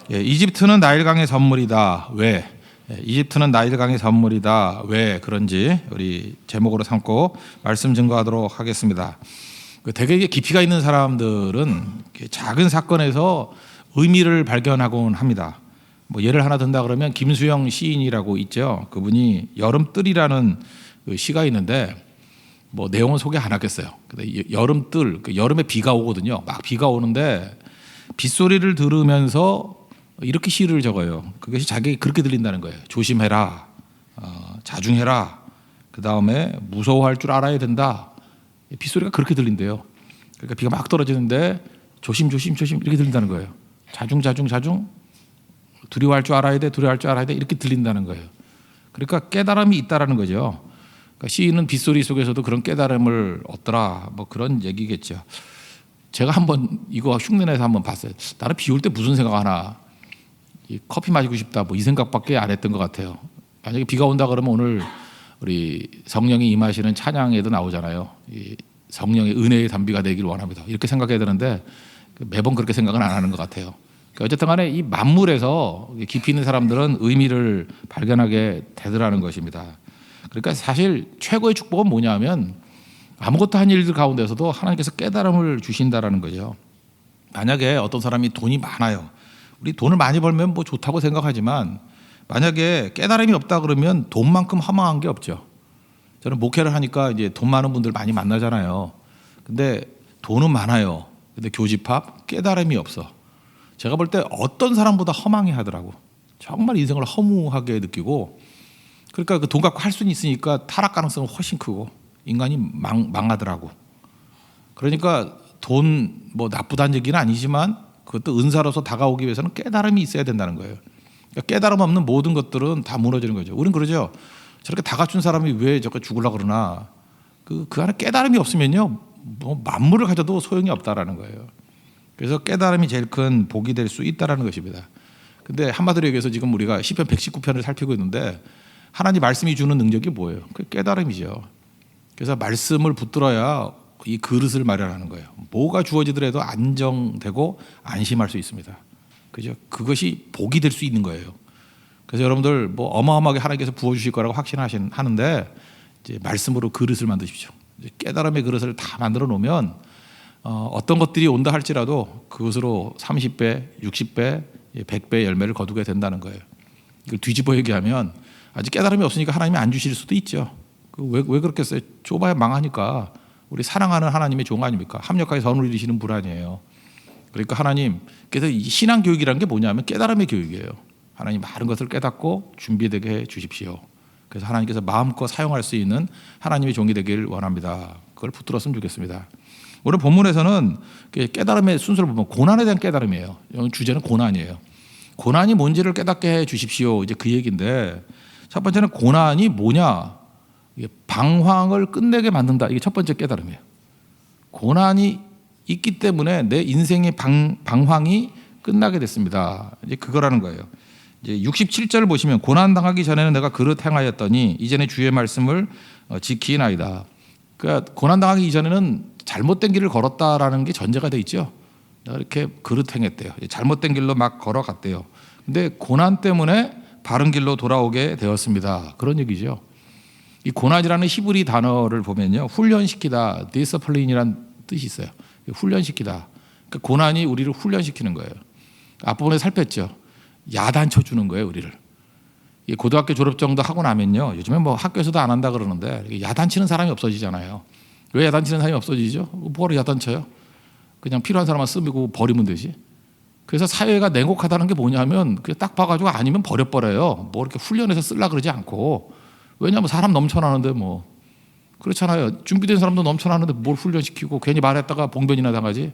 이집트는 나일강의 선물이다. 왜? 이집트는 나일강의 선물이다. 왜 그런지 우리 제목으로 삼고 말씀 증거하도록 하겠습니다. 되게 깊이가 있는 사람들은 작은 사건에서 의미를 발견하곤 합니다. 뭐 예를 하나 든다 그러면 김수영 시인이라고 있죠. 그분이 여름뜰이라는 시가 있는데 뭐 내용은 소개 안 하겠어요. 근데 여름뜰, 여름에 비가 오거든요. 막 비가 오는데 빗소리를 들으면서 이렇게 시를 적어요. 그것이 자기에게 그렇게 들린다는 거예요. 조심해라, 자중해라. 그 다음에 무서워할 줄 알아야 된다. 빗소리가 그렇게 들린대요. 그러니까 비가 막 떨어지는데 조심 이렇게 들린다는 거예요. 자중 두려워할 줄 알아야 돼, 이렇게 들린다는 거예요. 그러니까 깨달음이 있다라는 거죠. 그러니까 시인은 빗소리 속에서도 그런 깨달음을 얻더라, 뭐 그런 얘기겠죠. 제가 한번 이거 흉내내서 한번 봤어요. 나는 비 올 때 무슨 생각하나, 커피 마시고 싶다, 뭐 이 생각밖에 안 했던 것 같아요. 만약에 비가 온다 그러면 오늘 우리 성령이 임하시는 찬양에도 나오잖아요. 이 성령의 은혜의 단비가 되길 원합니다. 이렇게 생각해야 되는데 매번 그렇게 생각은 안 하는 것 같아요. 어쨌든 간에 이 만물에서 깊이 있는 사람들은 의미를 발견하게 되더라는 것입니다. 그러니까 사실 최고의 축복은 뭐냐면 아무것도 한 일들 가운데서도 하나님께서 깨달음을 주신다라는 거죠. 만약에 어떤 사람이 돈이 많아요. 우리 돈을 많이 벌면 뭐 좋다고 생각하지만 만약에 깨달음이 없다 그러면 돈만큼 허망한 게 없죠. 저는 목회를 하니까 이제 돈 많은 분들 많이 만나잖아요. 근데 돈은 많아요. 근데 교집합 깨달음이 없어. 제가 볼 때 어떤 사람보다 허망해 하더라고. 정말 인생을 허무하게 느끼고, 그러니까 그 돈 갖고 할 수는 있으니까 타락 가능성은 훨씬 크고 인간이 망하더라고. 그러니까 돈 뭐 나쁘다는 얘기는 아니지만 그것도 은사로서 다가오기 위해서는 깨달음이 있어야 된다는 거예요. 그러니까 깨달음 없는 모든 것들은 다 무너지는 거죠. 우린 그러죠. 저렇게 다 갖춘 사람이 왜 저렇게 죽으려고 그러나, 그 안에 깨달음이 없으면요, 뭐 만물을 가져도 소용이 없다라는 거예요. 그래서 깨달음이 제일 큰 복이 될 수 있다라는 것입니다. 근데 한마디로 얘기해서 지금 우리가 시편 119편을 살피고 있는데 하나님 말씀이 주는 능력이 뭐예요? 그 깨달음이죠. 그래서 말씀을 붙들어야 이 그릇을 마련하는 거예요. 뭐가 주어지더라도 안정되고 안심할 수 있습니다. 그죠? 그것이 복이 될 수 있는 거예요. 그래서 여러분들 뭐 어마어마하게 하나님께서 부어주실 거라고 확신하는데 이제 말씀으로 그릇을 만드십시오. 이제 깨달음의 그릇을 다 만들어 놓으면 어떤 것들이 온다 할지라도 그것으로 30배, 60배, 100배 열매를 거두게 된다는 거예요. 이걸 뒤집어 얘기하면 아직 깨달음이 없으니까 하나님이 안 주실 수도 있죠. 왜 그렇겠어요? 좁아야 망하니까. 우리 사랑하는 하나님의 종 아닙니까? 합력하게 선을 이루시는 분 아니에요. 그러니까 하나님께서 이 신앙 교육이라는 게 뭐냐면 깨달음의 교육이에요. 하나님 많은 것을 깨닫고 준비되게 해 주십시오. 그래서 하나님께서 마음껏 사용할 수 있는 하나님의 종이 되길 원합니다. 그걸 붙들었으면 좋겠습니다. 오늘 본문에서는 깨달음의 순서를 보면 고난에 대한 깨달음이에요. 주제는 고난이에요. 고난이 뭔지를 깨닫게 해 주십시오. 이제 그 얘기인데, 첫 번째는 고난이 뭐냐? 이게 방황을 끝내게 만든다. 이게 첫 번째 깨달음이에요. 고난이 있기 때문에 내 인생의 방황이 끝나게 됐습니다. 이제 그거라는 거예요. 이제 67절 보시면 고난 당하기 전에는 내가 그릇 행하였더니 이전에 주의 말씀을 지키나이다. 그러니까 고난 당하기 이전에는 잘못된 길을 걸었다라는 게 전제가 돼 있죠. 내가 이렇게 그릇 행했대요. 잘못된 길로 막 걸어갔대요. 근데 고난 때문에 바른 길로 돌아오게 되었습니다. 그런 얘기죠. 이 고난이라는 히브리 단어를 보면요, 훈련시키다, 디스플린이라는 뜻이 있어요. 훈련시키다. 그러니까 고난이 우리를 훈련시키는 거예요. 앞부분에 살폈죠. 야단쳐 주는 거예요, 우리를. 고등학교 졸업 정도 하고 나면요, 요즘에 뭐 학교에서도 안 한다 그러는데 야단치는 사람이 없어지잖아요. 왜 야단치는 사람이 없어지죠? 뭐로 야단쳐요? 그냥 필요한 사람만 쓰고 버리면 되지. 그래서 사회가 냉혹하다는 게 뭐냐면 그냥 딱 봐가지고 아니면 버려버려요. 뭐 이렇게 훈련해서 쓰려고 그러지 않고. 왜냐하면 사람 넘쳐나는데 뭐 그렇잖아요. 준비된 사람도 넘쳐나는데 뭘 훈련시키고 괜히 말했다가 봉변이나 당하지.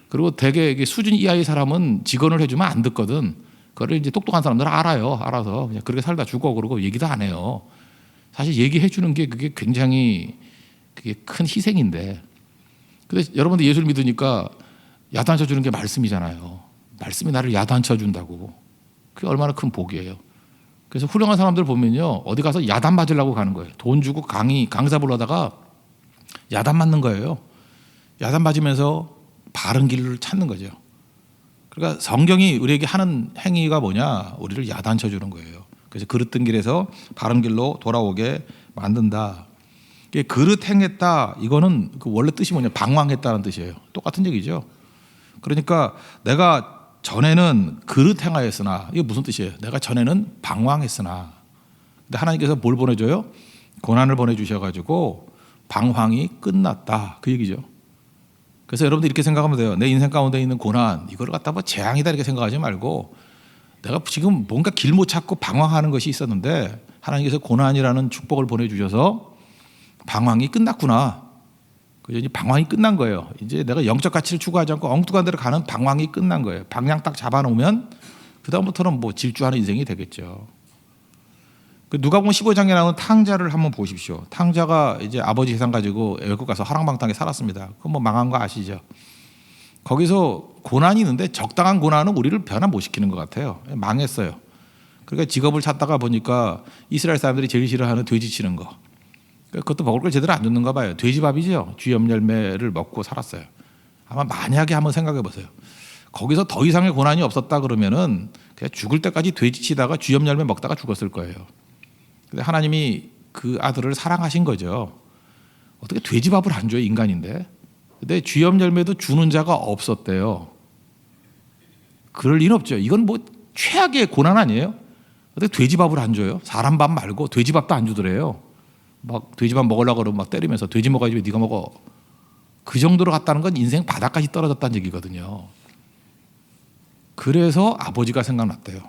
그리고 되게 이게 수준 이하의 사람은 직언을 해주면 안 듣거든. 그걸 이제 똑똑한 사람들은 알아요. 알아서 그냥 그렇게 살다 죽어 그러고 얘기도 안 해요. 사실 얘기해 주는 게 그게 굉장히 그게 큰 희생인데. 근데 여러분들 예수를 믿으니까 야단쳐 주는 게 말씀이잖아요. 말씀이 나를 야단쳐 준다고. 그게 얼마나 큰 복이에요. 그래서 훌륭한 사람들 보면요, 어디 가서 야단 맞으려고 가는 거예요. 돈 주고 강사 보려다가 야단 맞는 거예요. 야단 맞으면서 바른 길을 찾는 거죠. 그러니까 성경이 우리에게 하는 행위가 뭐냐? 우리를 야단쳐 주는 거예요. 그래서 그릇 든 길에서 바른 길로 돌아오게 만든다. 그릇 행했다. 이거는 그 원래 뜻이 뭐냐? 방황했다는 뜻이에요. 똑같은 얘기죠. 그러니까 내가 전에는 그릇 행하였으나, 이게 무슨 뜻이에요? 내가 전에는 방황했으나. 근데 하나님께서 뭘 보내줘요? 고난을 보내주셔가지고 방황이 끝났다. 그 얘기죠. 그래서 여러분들 이렇게 생각하면 돼요. 내 인생 가운데 있는 고난, 이걸 갖다 뭐 재앙이다 이렇게 생각하지 말고, 내가 지금 뭔가 길 못 찾고 방황하는 것이 있었는데 하나님께서 고난이라는 축복을 보내주셔서 방황이 끝났구나. 이제 방황이 끝난 거예요. 이제 내가 영적 가치를 추구하지 않고 엉뚱한 데로 가는 방황이 끝난 거예요. 방향 딱 잡아놓으면 그다음부터는 뭐 질주하는 인생이 되겠죠. 누가복음 15장에 나오는 탕자를 한번 보십시오. 탕자가 이제 아버지 재산 가지고 외국 가서 허랑방탕하게 살았습니다. 그건 뭐 망한 거 아시죠? 거기서 고난이 있는데 적당한 고난은 우리를 변화 못 시키는 것 같아요. 망했어요. 그러니까 직업을 찾다가 보니까 이스라엘 사람들이 제일 싫어하는 돼지 치는 거. 그것도 먹을 걸 제대로 안 줬는가 봐요. 돼지밥이죠. 쥐염 열매를 먹고 살았어요. 아마 만약에 한번 생각해 보세요. 거기서 더 이상의 고난이 없었다 그러면은 그냥 죽을 때까지 돼지 치다가 쥐염 열매 먹다가 죽었을 거예요. 근데 하나님이 그 아들을 사랑하신 거죠. 어떻게 돼지밥을 안 줘요, 인간인데. 근데 쥐염 열매도 주는 자가 없었대요. 그럴 리는 없죠. 이건 뭐 최악의 고난 아니에요? 어떻게 돼지밥을 안 줘요? 사람 밥 말고 돼지밥도 안 주더래요. 막 돼지밥 먹으려고 그러면 막 때리면서 돼지 먹어야지 왜 네가 먹어. 그 정도로 갔다는 건 인생 바닥까지 떨어졌다는 얘기거든요. 그래서 아버지가 생각났대요.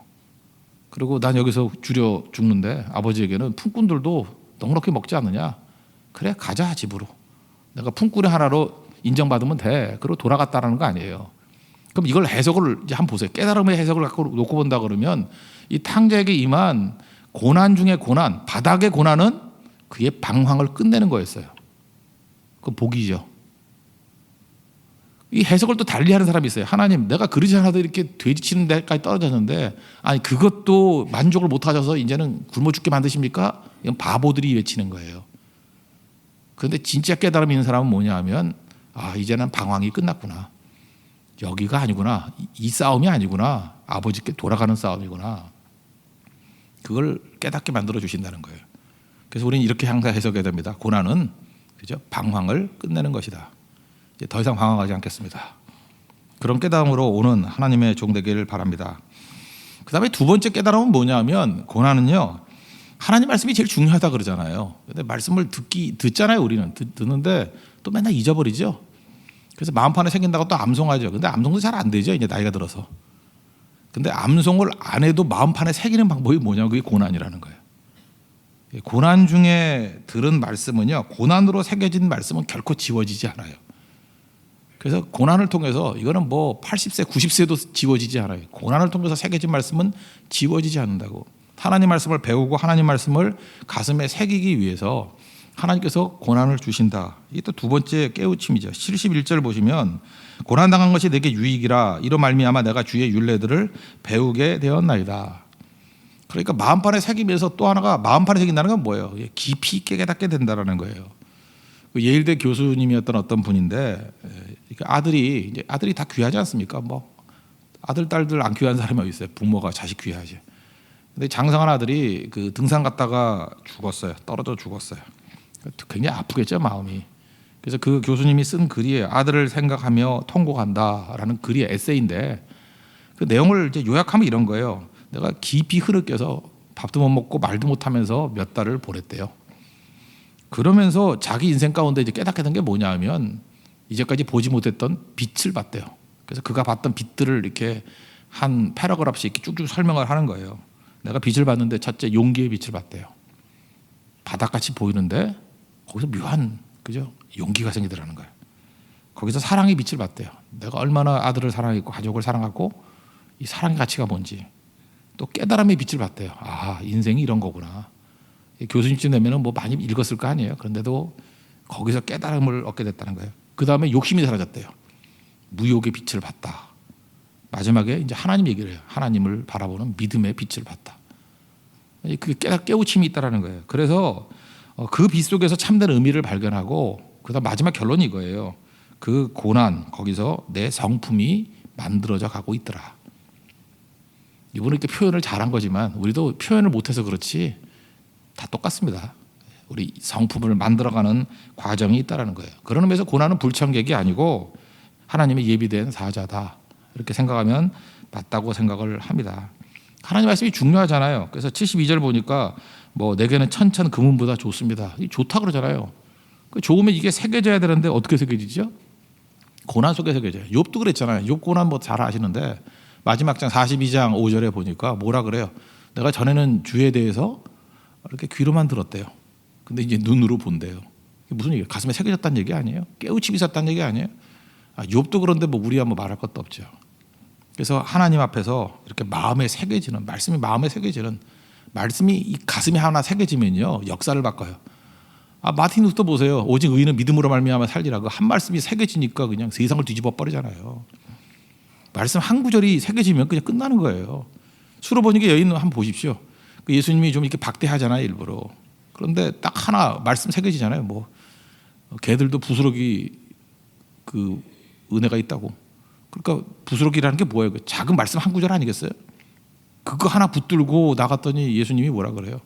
그리고 난 여기서 줄여 죽는데 아버지에게는 품꾼들도 넉넉히 먹지 않느냐. 그래 가자 집으로. 내가 품꾼의 하나로 인정받으면 돼. 그리고 돌아갔다라는 거 아니에요. 그럼 이걸 해석을 이제 한번 보세요. 깨달음의 해석을 갖고 놓고 본다 그러면 이 탕자에게 임한 고난 중에 고난, 바닥의 고난은 그의 방황을 끝내는 거였어요. 그 복이죠. 이 해석을 또 달리하는 사람이 있어요. 하나님, 내가 그러지 않아도 이렇게 돼지치는 데까지 떨어졌는데, 아니 그것도 만족을 못 하셔서 이제는 굶어 죽게 만드십니까? 이건 바보들이 외치는 거예요. 그런데 진짜 깨달음이 있는 사람은 뭐냐 하면, 아 이제는 방황이 끝났구나. 여기가 아니구나. 이 싸움이 아니구나. 아버지께 돌아가는 싸움이구나. 그걸 깨닫게 만들어 주신다는 거예요. 그래서 우리는 이렇게 항상 해석해야 됩니다. 고난은 그죠? 방황을 끝내는 것이다. 이제 더 이상 방황하지 않겠습니다. 그런 깨달음으로 오는 하나님의 종 되기를 바랍니다. 그 다음에 두 번째 깨달음은 뭐냐면 고난은요. 하나님 말씀이 제일 중요하다 그러잖아요. 근데 말씀을 듣잖아요. 우리는 듣는데 또 맨날 잊어버리죠. 그래서 마음판에 새긴다고 또 암송하죠. 근데 암송도 잘 안 되죠. 이제 나이가 들어서. 근데 암송을 안 해도 마음판에 새기는 방법이 뭐냐면 그게 고난이라는 거예요. 고난 중에 들은 말씀은요. 고난으로 새겨진 말씀은 결코 지워지지 않아요. 그래서 고난을 통해서 이거는 뭐 80세, 90세도 지워지지 않아요. 고난을 통해서 새겨진 말씀은 지워지지 않는다고. 하나님 말씀을 배우고 하나님 말씀을 가슴에 새기기 위해서 하나님께서 고난을 주신다. 이게 또 두 번째 깨우침이죠. 71절 보시면 고난당한 것이 내게 유익이라 이로 말미암아 내가 주의 율례들을 배우게 되었나이다. 그러니까 마음판에 새기면서 또 하나가 마음판에 새긴다는 건 뭐예요? 깊이 있게 깨닫게 된다는 거예요. 예일대 교수님이었던 어떤 분인데 아들이 다 귀하지 않습니까? 뭐 아들 딸들 안 귀한 사람이 어디 있어요? 부모가 자식 귀하지. 근데 장성한 아들이 그 등산 갔다가 죽었어요. 떨어져 죽었어요. 굉장히 아프겠죠 마음이. 그래서 그 교수님이 쓴 글이에요. 아들을 생각하며 통곡한다라는 글이 에세이인데 그 내용을 이제 요약하면 이런 거예요. 내가 깊이 흐느껴서 밥도 못 먹고 말도 못 하면서 몇 달을 보냈대요. 그러면서 자기 인생 가운데 이제 깨닫게 된 게 뭐냐 하면 이제까지 보지 못했던 빛을 봤대요. 그래서 그가 봤던 빛들을 이렇게 한 패러그래프씩 이렇게 쭉쭉 설명을 하는 거예요. 내가 빛을 봤는데 첫째 용기의 빛을 봤대요. 바닥같이 보이는데 거기서 묘한 그죠? 용기가 생기더라는 거예요. 거기서 사랑의 빛을 봤대요. 내가 얼마나 아들을 사랑했고 가족을 사랑하고 이 사랑의 가치가 뭔지 또 깨달음의 빛을 봤대요. 아 인생이 이런 거구나. 교수님쯤 되면은 뭐 많이 읽었을 거 아니에요. 그런데도 거기서 깨달음을 얻게 됐다는 거예요. 그 다음에 욕심이 사라졌대요. 무욕의 빛을 봤다. 마지막에 이제 하나님 얘기를 해요. 하나님을 바라보는 믿음의 빛을 봤다. 그게 깨우침이 있다라는 거예요. 그래서 그 빛 속에서 참된 의미를 발견하고 그다음 마지막 결론이 이거예요. 그 고난 거기서 내 성품이 만들어져 가고 있더라. 이분은 이렇게 표현을 잘한 거지만 우리도 표현을 못해서 그렇지 다 똑같습니다. 우리 성품을 만들어가는 과정이 있다라는 거예요. 그런 의미에서 고난은 불청객이 아니고 하나님의 예비된 사자다. 이렇게 생각하면 맞다고 생각을 합니다. 하나님 말씀이 중요하잖아요. 그래서 72절 보니까 뭐 내게는 천천 금은보다 좋습니다. 좋다 그러잖아요. 좋으면 이게 새겨져야 되는데 어떻게 새겨지죠? 고난 속에 새겨져요. 욥도 그랬잖아요. 욥 고난 뭐 잘 아시는데 마지막 장 42장 5절에 보니까 뭐라 그래요? 내가 전에는 주에 대해서 이렇게 귀로만 들었대요. 근데 이제 눈으로 본대요. 무슨 얘기예요? 가슴에 새겨졌다는 얘기 아니에요? 깨우침이 있었다는 얘기 아니에요? 욥도 그런데 뭐 우리야 뭐 말할 것도 없죠. 그래서 하나님 앞에서 이렇게 마음에 새겨지는 말씀이 마음에 새겨지는 말씀이 이 가슴에 하나 새겨지면요 역사를 바꿔요. 마틴 루터 보세요. 오직 의인은 믿음으로 말미암아 살리라. 그 한 말씀이 새겨지니까 그냥 세상을 뒤집어 버리잖아요. 말씀 한 구절이 새겨지면 그냥 끝나는 거예요. 수로보니까 여인 한번 보십시오. 예수님이 좀 이렇게 박대하잖아요 일부러. 그런데 딱 하나 말씀 새겨지잖아요. 뭐 개들도 부스러기 그 은혜가 있다고. 그러니까 부스러기라는 게 뭐예요? 그 작은 말씀 한 구절 아니겠어요? 그거 하나 붙들고 나갔더니 예수님이 뭐라 그래요?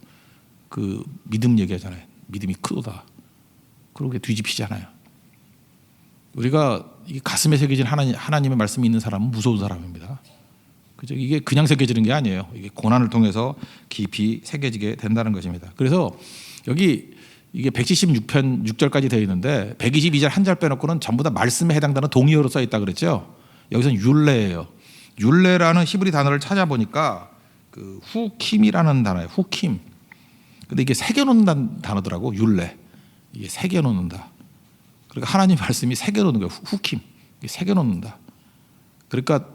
그 믿음 얘기하잖아요. 믿음이 크도다. 그렇게 뒤집히잖아요. 우리가 이 가슴에 새겨진 하나님의 말씀이 있는 사람은 무서운 사람입니다. 그죠? 이게 그냥 새겨지는 게 아니에요. 이게 고난을 통해서 깊이 새겨지게 된다는 것입니다. 그래서 여기 이게 176편 6절까지 되어 있는데 122절 한 절 빼놓고는 전부 다 말씀에 해당되는 동의어로 써 있다 그랬죠. 여기서는 율례예요. 율례라는 히브리 단어를 찾아보니까 그 후킴이라는 단어예요. 후킴. 근데 이게 새겨놓는다는 단어더라고. 율례. 이게 새겨놓는다. 그러니까 하나님 말씀이 새겨놓는 거예요. 후킴. 이게 새겨놓는다. 그러니까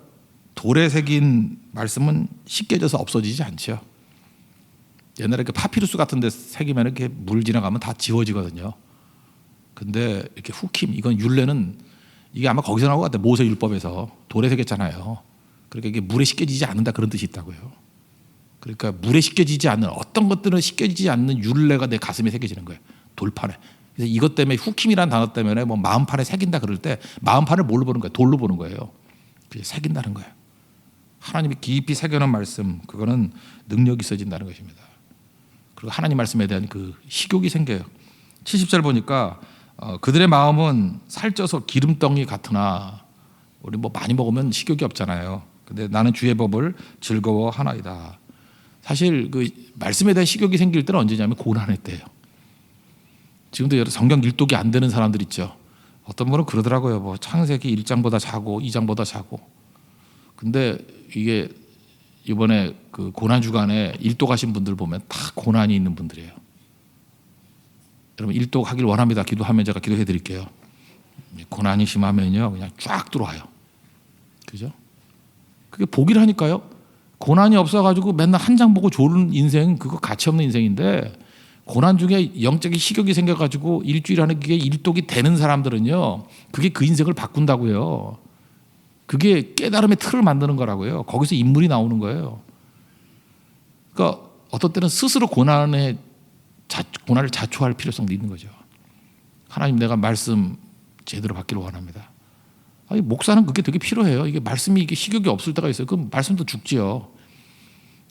돌에 새긴 말씀은 쉽게 져서 없어지지 않죠. 옛날에 그 파피루스 같은 데 새기면 이렇게 물 지나가면 다 지워지거든요. 근데 이렇게 후킴, 이건 율례는 이게 아마 거기서 나온 것 같아요. 모세 율법에서 돌에 새겼잖아요. 그러니까 이게 물에 씻겨지지 않는다 그런 뜻이 있다고요. 그러니까 물에 씻겨지지 않는 어떤 것들은 씻겨지지 않는 율례가 내 가슴에 새겨지는 거예요. 돌판에. 그래서 이것 때문에 후킴이라는 단어 때문에 뭐 마음판에 새긴다 그럴 때 마음판을 뭘로 보는 거예요? 돌로 보는 거예요. 그게 새긴다는 거예요. 하나님이 깊이 새겨놓은 말씀, 그거는 능력이 있어진다는 것입니다. 그리고 하나님 말씀에 대한 그 식욕이 생겨요. 70절 보니까 그들의 마음은 살쪄서 기름덩이 같으나 우리 뭐 많이 먹으면 식욕이 없잖아요. 근데 나는 주의 법을 즐거워하나이다. 사실 그 말씀에 대한 식욕이 생길 때는 언제냐면 고난의 때예요. 지금도 여러 성경 일독이 안 되는 사람들 있죠. 어떤 분은 그러더라고요. 뭐 창세기 1장보다 자고 2장보다 자고. 근데 이게 이번에 그 고난 주간에 일독하신 분들 보면 다 고난이 있는 분들이에요. 여러분 일독하길 원합니다. 기도하면 제가 기도해 드릴게요. 고난이 심하면요 그냥 쫙 들어와요. 그죠? 그게 복이라니까요. 고난이 없어가지고 맨날 한 장 보고 졸은 인생 그거 가치 없는 인생인데 고난 중에 영적인 식욕이 생겨가지고 일주일 안에 그게 일독이 되는 사람들은요 그게 그 인생을 바꾼다고요. 그게 깨달음의 틀을 만드는 거라고요. 거기서 인물이 나오는 거예요. 그러니까 어떤 때는 스스로 고난을 자초할 필요성도 있는 거죠. 하나님 내가 말씀 제대로 받기를 원합니다. 아니, 목사는 그게 되게 필요해요. 이게 말씀이 이게 식욕이 없을 때가 있어요. 그럼 말씀도 죽지요.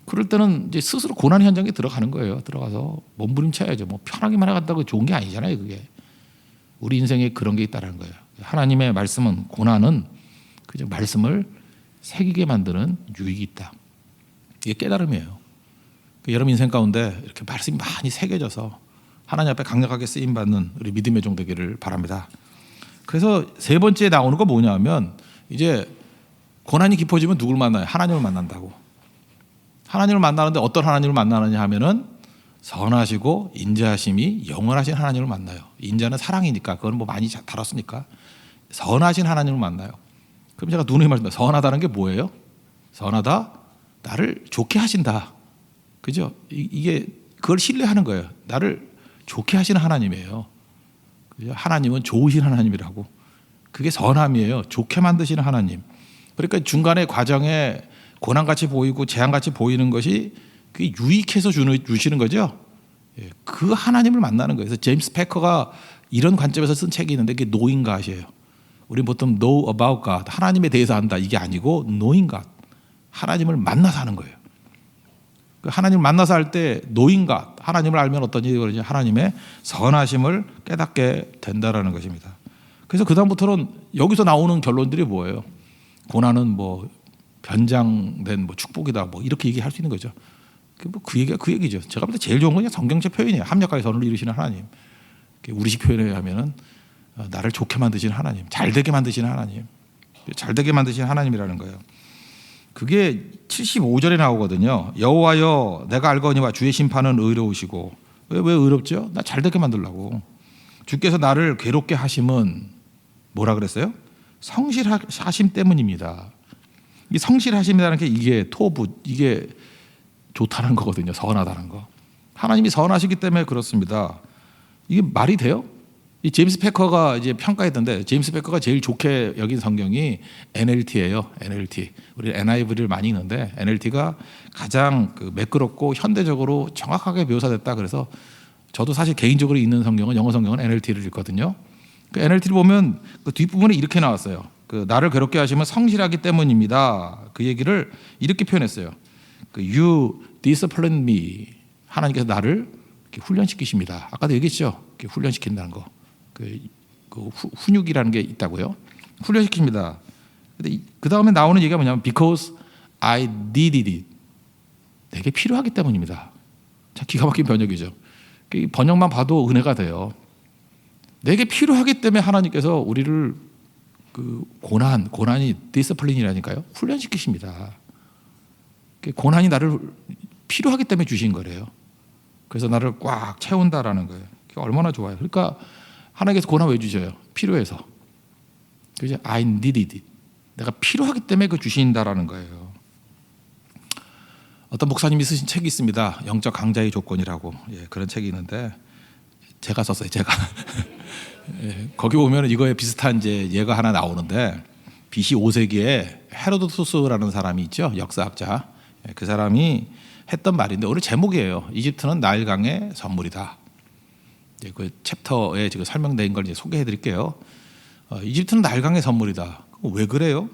그럴 때는 이제 스스로 고난 현장에 들어가는 거예요. 들어가서 몸부림쳐야죠. 뭐 편하게만 해간다고 좋은 게 아니잖아요. 그게 우리 인생에 그런 게 있다는 거예요. 하나님의 말씀은 고난은 그저 말씀을 새기게 만드는 유익이 있다. 이게 깨달음이에요. 여러분 인생 가운데 이렇게 말씀이 많이 새겨져서 하나님 앞에 강력하게 쓰임 받는 우리 믿음의 종 되기를 바랍니다. 그래서 세 번째에 나오는 거 뭐냐면 이제 고난이 깊어지면 누굴 만나요? 하나님을 만난다고. 하나님을 만나는데 어떤 하나님을 만나느냐 하면은 선하시고 인자하심이 영원하신 하나님을 만나요. 인자는 사랑이니까 그건 뭐 많이 다뤘으니까 선하신 하나님을 만나요. 그럼 제가 누누이 말씀드립니다. 선하다는 게 뭐예요? 선하다, 나를 좋게 하신다. 그죠? 이게 그걸 신뢰하는 거예요. 나를 좋게 하시는 하나님이에요. 그죠? 하나님은 좋으신 하나님이라고. 그게 선함이에요. 좋게 만드시는 하나님. 그러니까 중간에 과정에 고난같이 보이고 재앙같이 보이는 것이 그게 유익해서 주시는 거죠. 그 하나님을 만나는 거예요. 그래서 제임스 패커가 이런 관점에서 쓴 책이 있는데 그게 노인 가시예요. 우리 보통 know about God, 하나님에 대해서 안다 이게 아니고 knowing God, 하나님을 만나서 하는 거예요. 하나님을 만나서 할 때 knowing God, 하나님을 알면 어떤 일이 벌어지냐, 하나님의 선하심을 깨닫게 된다라는 것입니다. 그래서 그 다음부터는 여기서 나오는 결론들이 뭐예요? 고난은 뭐 변장된 뭐 축복이다, 뭐 이렇게 얘기할 수 있는 거죠. 그 얘기가 그 얘기죠. 제가 볼 때 제일 좋은 건 성경적 표현이에요. 합력하여 선을 이루시는 하나님. 우리식 표현에 하면은 나를 좋게 만드시는 하나님, 잘되게 만드시는 하나님, 잘되게 만드시는 하나님이라는 거예요. 그게 75절에 나오거든요. 여호와여 내가 알거니와 주의 심판은 의로우시고. 왜 의롭죠? 나 잘되게 만들려고. 주께서 나를 괴롭게 하심은 뭐라 그랬어요? 성실하심 때문입니다. 이 성실하심이라는 게 이게 토부, 이게 좋다는 거거든요. 선하다는 거. 하나님이 선하시기 때문에 그렇습니다. 이게 말이 돼요? 이 제임스 패커가 이제 평가했던데, 제임스 패커가 제일 좋게 여긴 성경이 NLT예요. NLT. 우리 NIV를 많이 읽는데 NLT가 가장 매끄럽고 현대적으로 정확하게 묘사됐다. 그래서 저도 사실 개인적으로 읽는 성경은, 영어 성경은 NLT를 읽거든요. 그 NLT를 보면 그 뒷부분에 이렇게 나왔어요. 나를 괴롭게 하시면 성실하기 때문입니다. 그 얘기를 이렇게 표현했어요. You discipline me. 하나님께서 나를 훈련시키십니다. 아까도 얘기했죠. 훈련시킨다는 거. 훈육이라는 게 있다고요. 훈련시킵니다. 근데 그 다음에 나오는 얘기가 뭐냐면 because I did it. 내게 필요하기 때문입니다. 참 기가 막힌 번역이죠. 번역만 봐도 은혜가 돼요. 내게 필요하기 때문에 하나님께서 우리를 고난이 디스플린이라니까요. 훈련시키십니다. 고난이 나를 필요하기 때문에 주신 거래요. 그래서 나를 꽉 채운다라는 거예요. 얼마나 좋아요. 그러니까 하나님께서 고난 왜 주셔요? 필요해서. 그죠? I needed it. 내가 필요하기 때문에 주신다라는 거예요. 어떤 목사님이 쓰신 책이 있습니다. 영적 강자의 조건이라고. 그런 책이 있는데 제가 썼어요. 제가. 거기 보면 이거에 비슷한 이제 예가 하나 나오는데 BC 5세기에 헤로도투스라는 사람이 있죠. 역사학자. 그 사람이 했던 말인데 오늘 제목이에요. 이집트는 나일강의 선물이다. 그 챕터에 지금 설명된 걸 이제 소개해 드릴게요. 이집트는 나일강의 선물이다. 왜 그래요?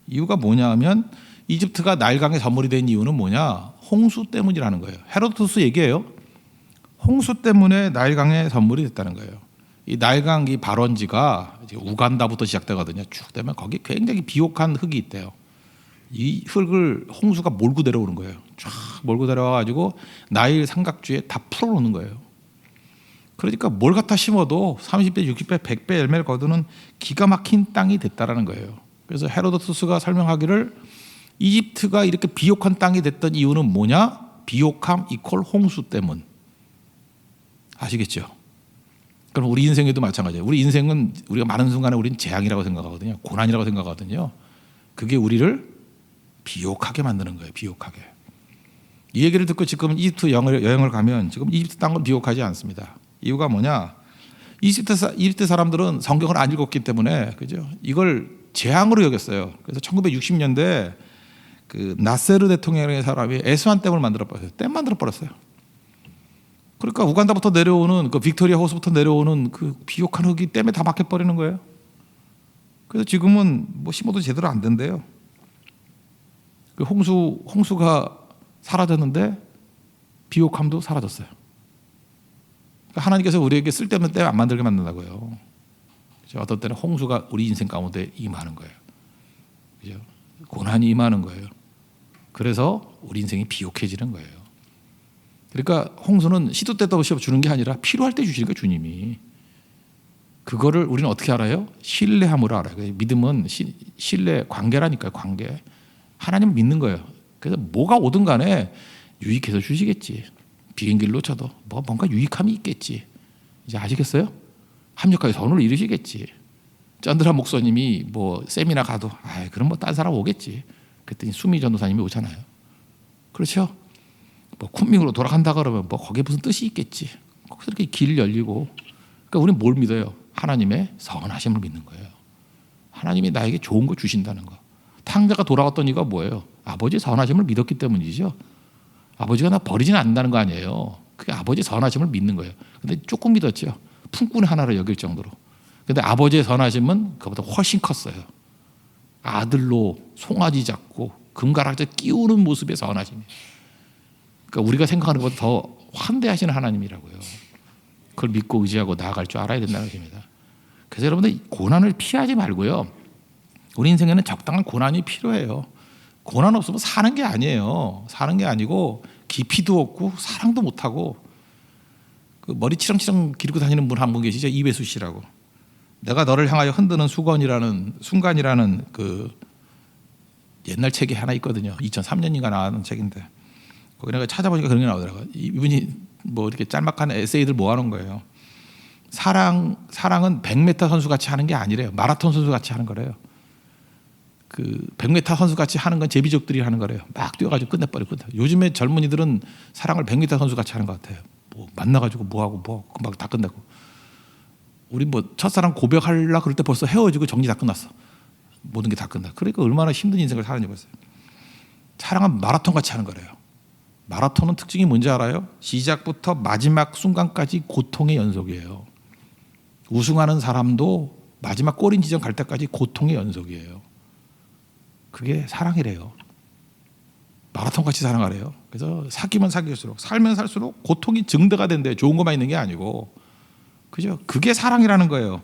이유가 뭐냐면 이집트가 나일강의 선물이 된 이유는 뭐냐? 홍수 때문이라는 거예요. 헤로도투스 얘기예요. 홍수 때문에 나일강의 선물이 됐다는 거예요. 이 나일강 이 발원지가 이제 우간다부터 시작되거든요. 쭉 되면 거기 굉장히 비옥한 흙이 있대요. 이 흙을 홍수가 몰고 내려오는 거예요. 쫙 몰고 내려와가지고 나일 삼각주에 다 풀어놓는 거예요. 그러니까 뭘 갖다 심어도 30배, 60배, 100배 열매를 거두는 기가 막힌 땅이 됐다라는 거예요. 그래서 헤로도투스가 설명하기를 이집트가 이렇게 비옥한 땅이 됐던 이유는 뭐냐? 비옥함 이퀄 홍수 때문. 아시겠죠? 그럼 우리 인생에도 마찬가지예요. 우리 인생은 우리가 많은 순간에 우리는 재앙이라고 생각하거든요. 고난이라고 생각하거든요. 그게 우리를 비옥하게 만드는 거예요. 비옥하게. 이 얘기를 듣고 지금 이집트 여행을 가면 지금 이집트 땅은 비옥하지 않습니다. 이유가 뭐냐? 이집트 사람들은 성경을 안 읽었기 때문에 그죠? 이걸 재앙으로 여겼어요. 그래서 1960년대 나세르 대통령의 사람이 에스완 댐을 만들어 버렸어요. 댐 만들어 버렸어요. 그러니까 우간다부터 내려오는 빅토리아 호수부터 내려오는 비옥한 흙이 댐에 다 막혀 버리는 거예요. 그래서 지금은 뭐 심어도 제대로 안 된대요. 홍수가 사라졌는데 비옥함도 사라졌어요. 그러니까 하나님께서 우리에게 쓸데없는 댐 안 만들게 만든다고요. 그렇죠? 어떤 때는 홍수가 우리 인생 가운데 임하는 거예요. 그렇죠? 고난이 임하는 거예요. 그래서 우리 인생이 비옥해지는 거예요. 그러니까 홍수는 시도 때도 없이 주는 게 아니라 필요할 때 주시는 거예요. 주님이. 그거를 우리는 어떻게 알아요? 신뢰함으로 알아요. 믿음은 신뢰, 관계라니까요. 관계. 하나님을 믿는 거예요. 그래서 뭐가 오든 간에 유익해서 주시겠지. 비행기를 놓쳐도 뭔가 유익함이 있겠지. 이제 아시겠어요? 합력하여 선을 이루시겠지. 쩐드라 목사님이 뭐 세미나 가도 그럼 뭐 딴 사람 오겠지. 그랬더니 수미 전도사님이 오잖아요. 그렇죠? 뭐 쿤밍으로 돌아간다 그러면 뭐 거기에 무슨 뜻이 있겠지. 거기서 이렇게 길 열리고. 그러니까 우리는 뭘 믿어요? 하나님의 선하심을 믿는 거예요. 하나님이 나에게 좋은 거 주신다는 거. 탕자가 돌아왔던 이유가 뭐예요? 아버지의 선하심을 믿었기 때문이죠. 아버지가 나 버리지는 않는다는 거 아니에요. 그게 아버지의 선하심을 믿는 거예요. 근데 조금 믿었죠. 품꾼 하나로 여길 정도로. 근데 아버지의 선하심은 그보다 훨씬 컸어요. 아들로 송아지 잡고 금가락지 끼우는 모습의 선하심. 그러니까 우리가 생각하는 것보다 더 환대하시는 하나님이라고요. 그걸 믿고 의지하고 나아갈 줄 알아야 된다는 것입니다. 그래서 여러분들 고난을 피하지 말고요. 우리 인생에는 적당한 고난이 필요해요. 고난 없으면 사는 게 아니에요. 사는 게 아니고 깊이도 없고 사랑도 못하고 그 머리 치렁치렁 기르고 다니는 분 한 분 계시죠? 이배수 씨라고. 내가 너를 향하여 흔드는 순간이라는 그 옛날 책이 하나 있거든요. 2003년인가 나온 책인데 거기 내가 찾아보니까 그런 게 나오더라고요. 이분이 뭐 이렇게 짤막한 에세이들 모아놓은 거예요. 사랑은 100m 선수 같이 하는 게 아니래요. 마라톤 선수 같이 하는 거래요. 그 100m 선수 같이 하는 건 제비족들이 하는 거래요. 막 뛰어가지고 끝내버리고. 요즘에 젊은이들은 사랑을 100m 선수 같이 하는 것 같아요. 뭐 만나가지고 뭐하고 금방 다 끝내고. 우리 뭐 첫사랑 고백하려고 그럴 때 벌써 헤어지고 정리 다 끝났어. 모든 게 다 끝나. 그러니까 얼마나 힘든 인생을 살았는지 보세요. 사랑은 마라톤 같이 하는 거래요. 마라톤은 특징이 뭔지 알아요? 시작부터 마지막 순간까지 고통의 연속이에요. 우승하는 사람도 마지막 골인 지점 갈 때까지 고통의 연속이에요. 그게 사랑이래요. 마라톤 같이 사랑하래요. 그래서 사귀면 사귈수록 살면 살수록 고통이 증대가 된대요. 좋은 것만 있는 게 아니고. 그죠? 그게 사랑이라는 거예요.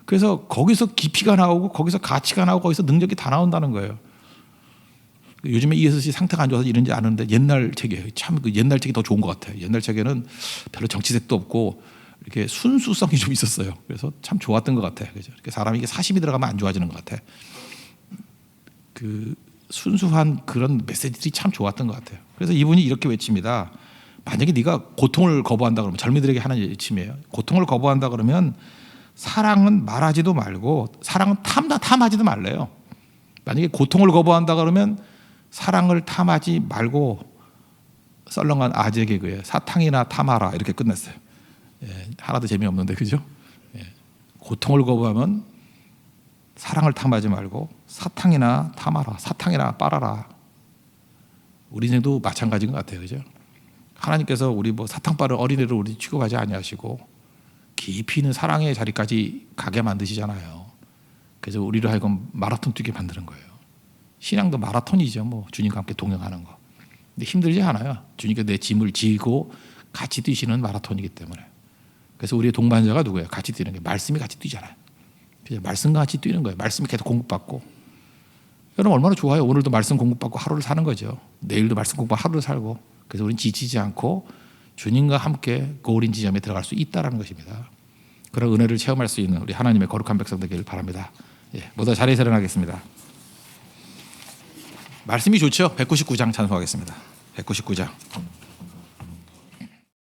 그래서 거기서 깊이가 나오고 거기서 가치가 나오고 거기서 능력이 다 나온다는 거예요. 요즘에 이혜수 씨 상태가 안 좋아서 이런지 아는데 옛날 책이에요. 참 그 옛날 책이 더 좋은 것 같아요. 옛날 책에는 별로 정치색도 없고 이렇게 순수성이 좀 있었어요. 그래서 참 좋았던 것 같아요. 그죠? 이렇게 사람이 이게 사심이 들어가면 안 좋아지는 것 같아. 그 순수한 그런 메시지들이 참 좋았던 것 같아요. 그래서 이분이 이렇게 외칩니다. 만약에 네가 고통을 거부한다 그러면 젊은이들에게 하는 외침이에요. 고통을 거부한다 그러면 사랑은 말하지도 말고 사랑은 탐하지도 말래요. 만약에 고통을 거부한다 그러면 사랑을 탐하지 말고 썰렁한 아재 개그에 사탕이나 탐하라 이렇게 끝냈어요. 예, 하나도 재미없는데 그죠? 예, 고통을 거부하면 사랑을 탐하지 말고 사탕이나 탐하라, 사탕이나 빨아라. 우리 인생도 마찬가지인 것 같아요, 그죠? 하나님께서 우리 뭐 사탕 빠른 어린애를 우리 취급하지 아니하시고 깊이 있는 사랑의 자리까지 가게 만드시잖아요. 그래서 우리를 하여금 마라톤 뛰게 만드는 거예요. 신앙도 마라톤이죠. 뭐 주님과 함께 동행하는 거. 근데 힘들지 않아요. 주님께 내 짐을 지고 같이 뛰시는 마라톤이기 때문에. 그래서 우리의 동반자가 누구예요? 같이 뛰는 게 말씀이 같이 뛰잖아요. 그래서 말씀과 같이 뛰는 거예요. 말씀이 계속 공급받고. 여러분 얼마나 좋아요. 오늘도 말씀 공급받고 하루를 사는 거죠. 내일도 말씀 공급받고 하루를 살고. 그래서 우리는 지치지 않고 주님과 함께 고울인 지점에 들어갈 수 있다는 것입니다. 그런 은혜를 체험할 수 있는 우리 하나님의 거룩한 백성 되기를 바랍니다. 예, 모두 자리에서 일어나겠습니다. 말씀이 좋죠? 199장 찬송하겠습니다. 199장.